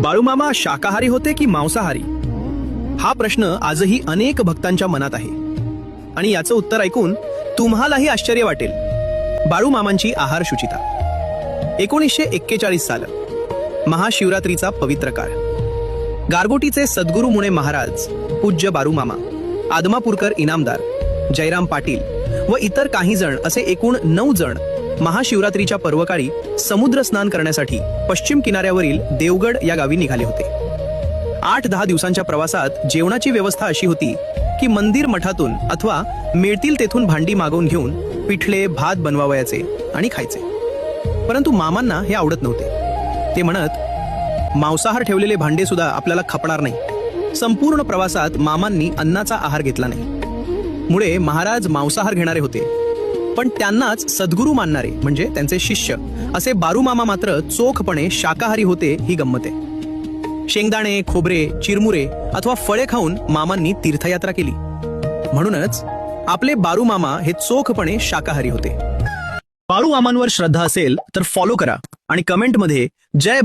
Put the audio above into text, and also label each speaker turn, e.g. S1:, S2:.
S1: बाळूमामा शाकाहारी होते की मांसाहारी? हा प्रश्न आजही अनेक भक्तांच्या मनात आहे आणि याचं उत्तर ऐकून तुम्हालाही आश्चर्य वाटेल. बाळूमामांची आहार शुचिता. 1941 साल, महाशिवरात्रीचा पवित्र काळ. गारगोटीचे सद्गुरू मुने महाराज, पूज्य बाळूमामा, आदमापूरकर इनामदार, जयराम पाटील व इतर काही जण असे एकूण 9 जण महाशिवरात्रीच्या पर्वकाळी समुद्र स्नान करण्यासाठी पश्चिम किनाऱ्यावरील देवगड या गावी निघाले होते. 8-10 दिवसांच्या प्रवासात जेवणाची व्यवस्था अशी होती की मंदिर मठातून अथवा मिळतील तेथून भांडी मागवून घेऊन पिठले भात बनवावयाचे आणि खायचे. परंतु मामांना हे आवडत नव्हते. ते म्हणत, मांसाहार ठेवलेले भांडे सुद्धा आपल्याला खपणार नाही. संपूर्ण प्रवासात मामांनी अन्नाचा आहार घेतला नाही. मुळे महाराज मांसाहार घेणारे होते, पण त्यांनाच सद्गुरू मानणारे म्हणजे त्यांचे शिष्य असे बाळूमामा मात्र चोखपणे शाकाहारी होते. ही गंमत आहे. शेंगदाणे, खोबरे, चिरमुरे अथवा फळे खाऊन मामांनी तीर्थयात्रा केली. म्हणूनच आपले बाळूमामा हे चोखपणे शाकाहारी होते. बाळूमामांवर श्रद्धा असेल तर फॉलो करा आणि कमेंटमध्ये जय